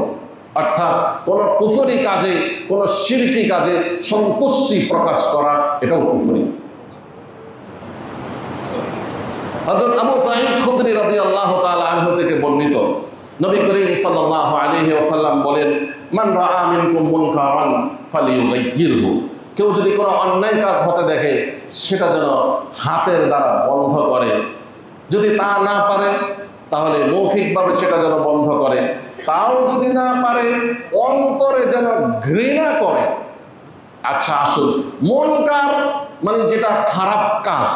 অর্থাৎ কোন কুফরি কাজে, কোন শিরকি কাজে সন্তুষ্টি প্রকাশ করা, এটাও কুফরি। হযরত আবু সাঈদ খুদরি রাদিয়াল্লাহু তাআলা আনহু থেকে বর্ণিত, নবী করিম সাল্লাল্লাহু আলাইহি ওয়াসাল্লাম বলেন, মান রাআ মিনকুম মুনকারান ফালিয়ুগাইয়িরহু, কেউ যদি কোনো অন্যায় কাজ হতে দেখে সেটা যেন হাতের দ্বারা বন্ধ করে, যদি তা না পারে তাহলে মৌখিকভাবে সেটা যেন বন্ধ করে, তাও যদি না পারে অন্তরে যেন ঘৃণা করে। আচ্ছা আসুন, মুনকার মানে যেটা খারাপ কাজ,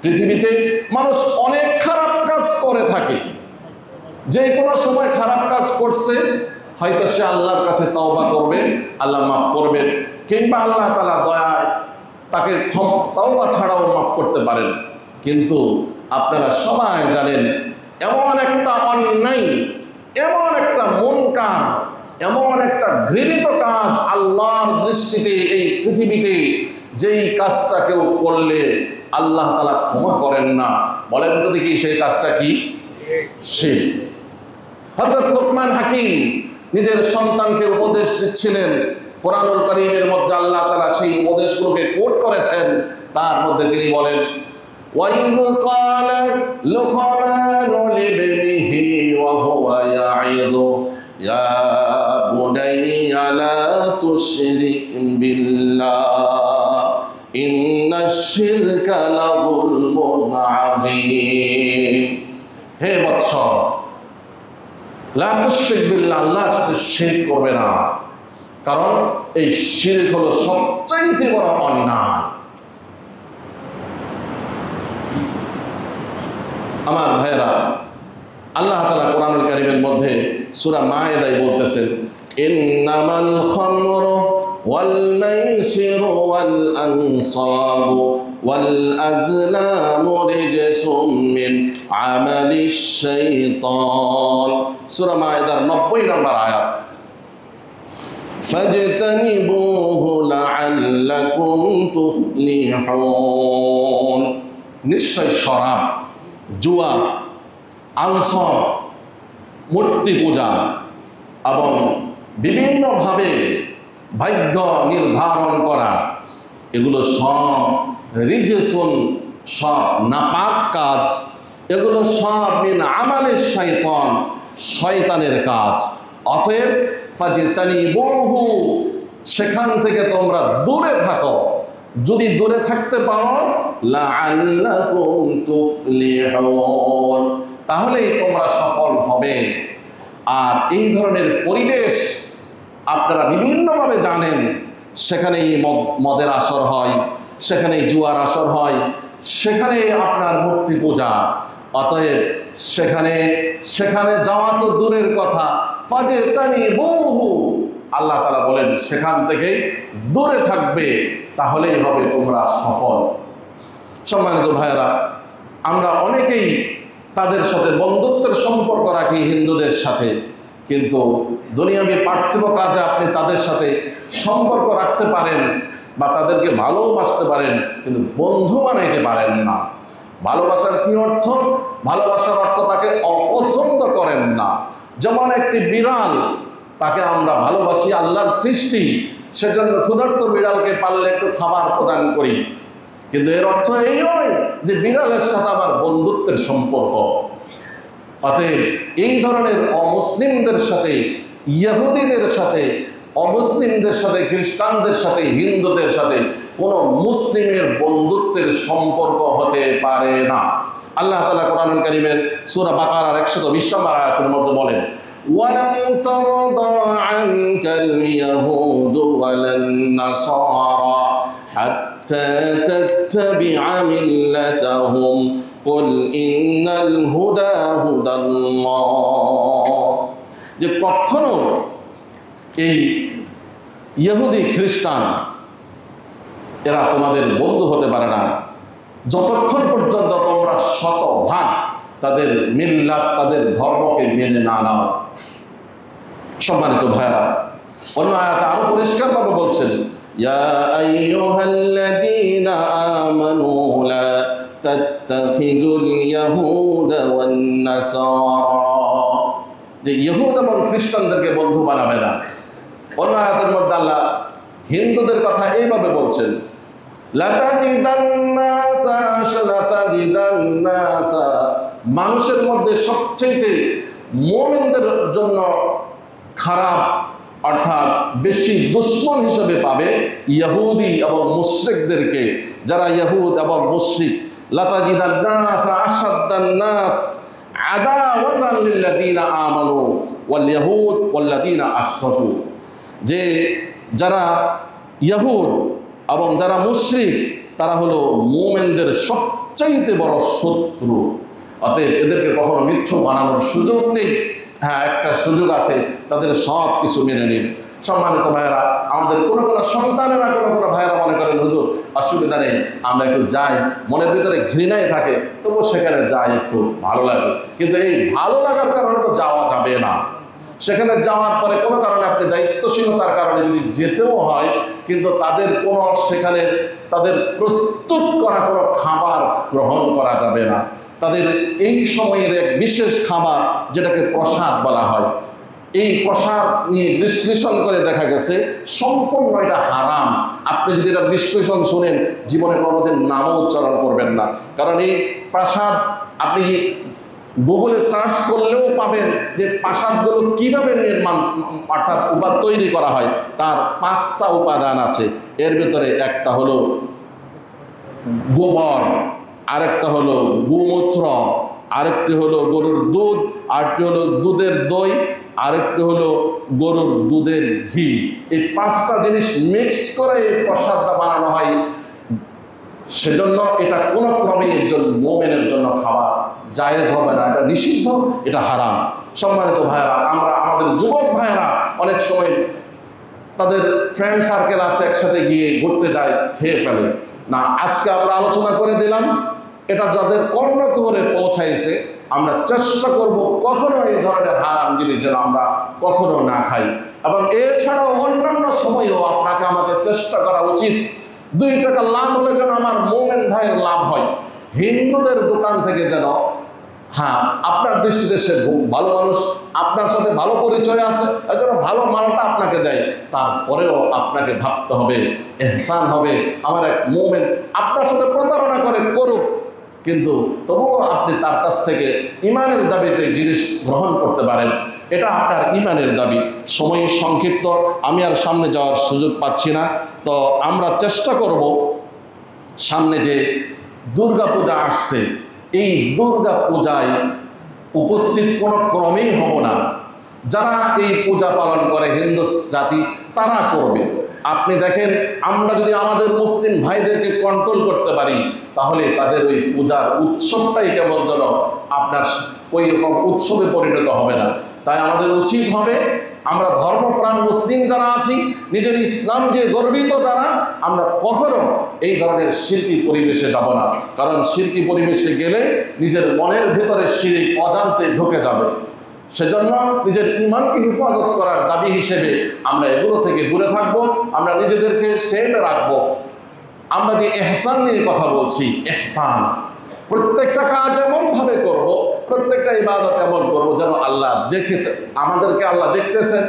পৃথিবীতে মানুষ অনেক খারাপ কাজ করে থাকে, যে কোনো সময় খারাপ কাজ করছে, হয়তো সে আল্লাহর কাছে তওবা করবে, আল্লাহ মাফ করবেন, কিংবা আল্লাহ তাআলা দয়ায় তাকে তওবা ছাড়াও মাফ করতে পারেন। কিন্তু আপনারা সবাই জানেন, এমন একটা অন্যায়, এমন একটা মুনকার, এমন একটা ঘৃণিত কাজ আল্লাহর দৃষ্টিতে এই পৃথিবীতে, যেই কাজটা কেউ করলে আল্লাহ তাআলা ক্ষমা করেন না। বলেন তো দেখি সেই কাজটা কি? শিরক। হযরত লুকমান হাকিম নিজের সন্তানকে উপদেশ দিচ্ছিলেন, কোরআনুল কারীমের মধ্যে আল্লাহ তাআলা সেই উপদেশগুলোকে কোট করেছেন। তার মধ্যে তিনি বলেন, وَإِذْ قَالَ لُقْمَانُ لِابْنِهِ وَهُوَ يَعِظُهُ يَا بُنَيَّ لَا تُشْرِكْ بِاللَّهِ إِنَّ الشِّرْكَ لَظُلْمٌ عَظِيمٌ। হে বৎস, লা তুশরিক বিল্লাহ, আল্লাহর সাথে শিরক করবে না, কারণ এই শিরক হলো সবচাইতে বড় অন্যায়। আমার ভাইয়েরা, আল্লাহ তাআলা কোরআনুল কারীমের মধ্যে সূরা মায়েদায় বলতেছেন, ইন্নামাল খামরু ওয়াল মাইসিরু ওয়াল আনসাবু ওয়াল আজলামু রিজসুম মিন আমালিশ শাইতান। সূরা মায়েদার 90 নম্বর আয়াত। ফাজতানিবুহু লাআল্লাকুম তুফলিহুন। নিশ্চয় শরাব, জুয়া, আনসাব, মূর্তি পূজা এবং বিভিন্নভাবে ভাগ্য নির্ধারণ করা, এগুলো সব রিজসুন, সব নাপাক কাজ, এগুলো সব মিন আমালিশ শাইতান, শয়তানের কাজ। অতএব ফাজতানিবুহু, সেখান থেকে তোমরা দূরে থাকো। যদি দূরে থাকতে পারো, লাআল্লাকুম তুফলিহুন, তাহলেই তোমরা সফল হবে। আর এই ধরনের পরিবেশ আপনারা বিভিন্নভাবে জানেন, সেখানেই মদের আসর হয়, সেখানেই জুয়ার আসর হয়, সেখানে আপনার মূর্তি পূজা। অতএব সেখানে যাওয়া তো দূরের কথা, ফাজতানিবুহু, আল্লাহ তাআলা বলেন সেখান থেকে দূরে থাকবে, তাহলেই হবে তোমরা সফল। সম্মানিত ভাইয়েরা, আমরা অনেকেই তাদের সাথে বন্ধুত্বের সম্পর্ক রাখি হিন্দুদের সাথে, কিন্তু দুনিয়াবি পার্থিব কাজে আপনি তাদের সাথে সম্পর্ক রাখতে পারেন বা তাদেরকে ভালোবাসতে পারেন, কিন্তু বন্ধু বানাইতে পারেন না। ভালোবাসার কি অর্থ? ভালোবাসার অর্থ তাকে অপছন্দ করেন না। যেমন একটি বিড়াল, তাকে আমরা ভালোবাসি, আল্লাহর সৃষ্টি, সেজন্য ক্ষুধার্ত বিড়ালকে পারলে একটু খাবার প্রদান করি, কিন্তু এর অর্থ এই নয় যে বিড়ালের সাথে আমার বন্ধুত্বের সম্পর্ক। অতএব এই ধরনের অমুসলিমদের সাথে, ইহুদিদের সাথে, অমুসলিমদের সাথে, খ্রিস্টানদের সাথে, হিন্দুদের সাথে কোনো মুসলিমের বন্ধুত্বের সম্পর্ক হতে পারে না। আল্লাহ তাআলা কোরআনুল কারীমের সূরা বাকারার 120 নম্বর আয়াতের মধ্যে বলেন, ওয়ালান তারদা আনকাল ইয়াহুদু ওয়ালান নাসারা হাত্তা তাত্তাবিআ মিল্লাতাহুম কুল ইন্নাল হুদা হুদাল্লাহ। যে কখনো এই ইহুদি খ্রিস্টান এরা তোমাদের বন্ধু হতে পারে না যতক্ষণ পর্যন্ত তোমরা শতভাগ তাদের মিল্লাত, তাদের ধর্মকে মেনে না নাও। সম্মানিত ভাইরা, অন্য আয়াতে আরো পরিষ্কারভাবে বলছেন, ইয়া আইয়ুহাল্লাযীনা আমানু লা তাত্তাখিযুল ইয়াহুদা ওয়ান নাসারা, যে ইহুদ এবং খ্রিস্টানদেরকে বন্ধু বানাবে না। অন্য আয়াতের মধ্যে আল্লাহ হিন্দুদের কথা এইভাবে বলছেন, মানুষের মধ্যে সবচেয়ে মুমিনদের জন্য খারাপ, অর্থাৎ বেশি দুশমন হিসেবে পাবে ইহুদি এবং মুশরিকদেরকে। যারা ইহুদ এবং মুশরিক, লাতাজিদান্নাসা আশাদ্দান্নাস আদাওয়াতান লিল্লাযীনা আমানু ওয়াল ইয়াহুদ ওয়াল্লাযীনা আশরাকু, যে যারা ইহুদ এবং যারা মুশরিক তারা হলো মুমিনদের সবচাইতে বড় শত্রু। অতএব এদেরকে কখনো মিথ্যু বানানোর সুযোগ নেই। হ্যাঁ, একটা সুযোগ আছে, তাদের সব কিছু মেনে নিন। সম্মানিত ভাইয়েরা, আমাদের কোনো সন্তানেরা, কোনো ভাইয়েরা মনে করেন হুজুর অসুবিধা নেই, আমরা একটু যাই, মনের ভিতরে ঘৃণাই থাকে, তবু সেখানে যাই, একটু ভালো লাগে। কিন্তু এই ভালো লাগার কারণে তো যাওয়া যাবে না। সেখানে যাওয়ার পরে কোনো কারণে আপনি দায়িত্বশীলতার কারণে যদি যেতেও হয়, কিন্তু তাদের কোনো সেখানে তাদের প্রস্তুত করা কোনো খাবার গ্রহণ করা যাবে না। তাদের এই সময়ের এক বিশেষ খাবার যেটাকে প্রসাদ বলা হয়, এই প্রসাদ নিয়ে বিশ্লেষণ করে দেখা গেছে সম্পূর্ণ এটা হারাম। আপনি যদি এটা বিশ্লেষণ শুনেন, জীবনে কোনোদিন নামও উচ্চারণ করবেন না। কারণ এই প্রসাদ আপনি গুগলে সার্চ করলেও পাবেন যে প্রাসাদগুলো কিভাবে নির্মাণ অর্থাৎ তৈরি করা হয়, তার 5টা উপাদান আছে। এর ভিতরে একটা হলো গোবর, আরেকটা হলো গোমূত্র, আরেকটি হলো গরুর দুধ, আরেকটি হলো দুধের দই, আরেকটি হলো গরুর দুধের ঘি। এই 5টা জিনিস মিক্স করে এই প্রসাদটা বানানো হয়। সেজন্য এটা কোনো ক্রমে একজন মুমিনের জন্য খাওয়া জায়েজ হবে না, এটা নিষিদ্ধ, এটা হারাম। সম্মানিত ভাইয়েরা, আমরা আমাদের যুবক ভাইয়েরা অনেক সময় তাদের ফ্রেন্ড সার্কেল আছে, একসাথে গিয়ে ঘুরতে যায়, খেয়ে ফেলে না। আজকে আমরা আলোচনা করে দিলাম, এটা যাদের কর্ণ করে পৌঁছাইছে, আমরা চেষ্টা করব কখনো এই ধরনের হারাম জিনিস যেন আমরা কখনো না খাই। এবং এছাড়াও অন্যান্য সময়েও আপনাকে আমাদের চেষ্টা করা উচিত, 2 টাকা লাভ হলে যেন আমার মোমেন ভাইয়ের লাভ হয়। হিন্দুদের দোকান থেকে যেন, হ্যাঁ আপনার দৃষ্টিতে সে ভালো মানুষ, আপনার সাথে ভালো পরিচয় আছে, এই জন্য ভালো মালটা আপনাকে দেয়, তারপরেও আপনাকে ভাবতে হবে, ইহসান হবে, আমার এক মোমেন আপনার সাথে প্রতারণা করে করুক, কিন্তু তবুও আপনি তার কাছ থেকে ইমানের দাবিতে জিনিস গ্রহণ করতে পারেন, এটা আপনার ইমানের দাবি। সময় সংক্ষিপ্ত, আমি আর সামনে যাওয়ার সুযোগ পাচ্ছি না। তো আমরা চেষ্টা করব, সামনে যে দুর্গা পূজা আসছে, এই দুর্গা পূজায় উপস্থিত কোনো ক্রমেই হব না। যারা এই পূজা পালন করে হিন্দু জাতি, তারা করবে। আপনি দেখেন, আমরা যদি আমাদের মুসলিম ভাইদেরকে কন্ট্রোল করতে পারি, তাহলে তাদের ওই পূজার উৎসবটাই কেবল যেন আপনার ওই রকম উৎসবে পরিণত হবে না। তাই আমাদের উচিত হবে, আমরা ধর্মপ্রাণ মুসলিম যারা আছি, নিজের ইসলাম যে গর্বিত যারা, আমরা কখনো এই ধরনের শিরকি পরিবেশে যাব না। কারণ শিরকি পরিবেশে গেলে নিজের মনের ভেতরে শিরক অজান্তে ঢুকে যাবে। সেজন্য নিজের ঈমানকে হেফাজত করার দাবি হিসেবে আমরা এগুলো থেকে দূরে থাকবো, আমরা নিজেদেরকে সেফ রাখবো। আমরা যে ইহসান নিয়ে কথা বলছি, ইহসান প্রত্যেকটা কাজ এমনভাবে করব, প্রত্যেকটা ইবাদত এমন করব যেন আল্লাহ দেখেছে, আমাদেরকে আল্লাহ দেখতেছেন।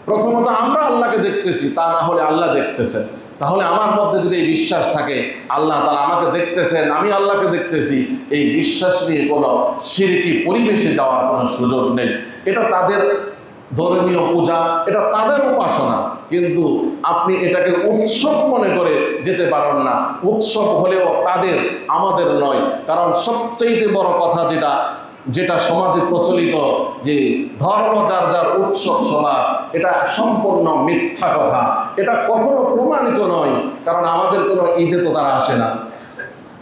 প্রথমত আমরা আল্লাহকে দেখতেছি, তা না হলে আল্লাহ দেখতেছেন। তাহলে আমার মধ্যে যদি এই বিশ্বাস থাকে, আল্লাহ তাআলা আমাকে দেখতেছেন, আমি আল্লাহকে দেখতেছি, এই বিশ্বাস নিয়ে কোনো শিরকি পরিবেশে যাওয়ার কোনো সুযোগ নেই। এটা তাদের ধর্মীয় পূজা, এটা তাদের উপাসনা, কিন্তু আপনি এটাকে উৎসব মনে করে যেতে পারেন না। উৎসব হলেও তাদের, আমাদের নয়। কারণ সবচেয়ে বড় কথা যেটা সমাজে প্রচলিত, যে ধর্ম যার যার উৎসব সবার, এটা সম্পূর্ণ মিথ্যা কথা। এটা কখনো প্রমাণিত নয়, কারণ আমাদের কোনো ঈদে তো তারা আসে না।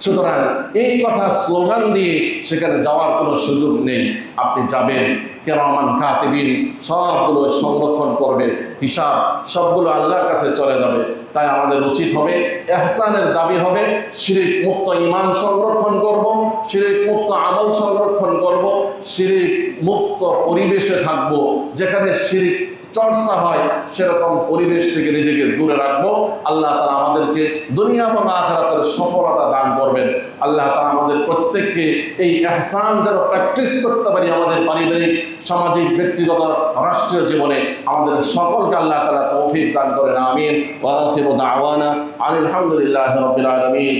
সুতরাং এই কথা স্লোগান দিয়ে সেখানে যাওয়ার কোনো সুযোগ নেই। আপনি যাবেন, কিরামান কাতিবিন সবগুলো সংরক্ষণ করবে, হিসাব সবগুলো আল্লাহর কাছে চলে যাবে। তাই আমাদের উচিত হবে, ইহসানের দাবি হবে, শিরক মুক্ত ঈমান সংরক্ষণ করব, শিরক মুক্ত আমল সংরক্ষণ করব, শিরক মুক্ত পরিবেশে থাকব, যেখানে শিরক চর্চা হয় সেরকম পরিবেশ থেকে নিজেকে দূরে রাখবো। আল্লাহ তাআলা আমাদেরকে দুনিয়া এবং আখিরাতের সফলতা দান করবেন। আল্লাহ তাআলা আমাদের প্রত্যেককে এই ইহসান যেন প্র্যাকটিস করতে পারি, আমাদের পারিবারিক, সামাজিক, ব্যক্তিগত, রাষ্ট্রীয় জীবনে আমাদের সকলকে আল্লাহ তাআলা তৌফিক দান করেন। আমিন। ওয়া আখিরু দাওয়ানা আলহামদুলিল্লাহি রাব্বিল আলামিন।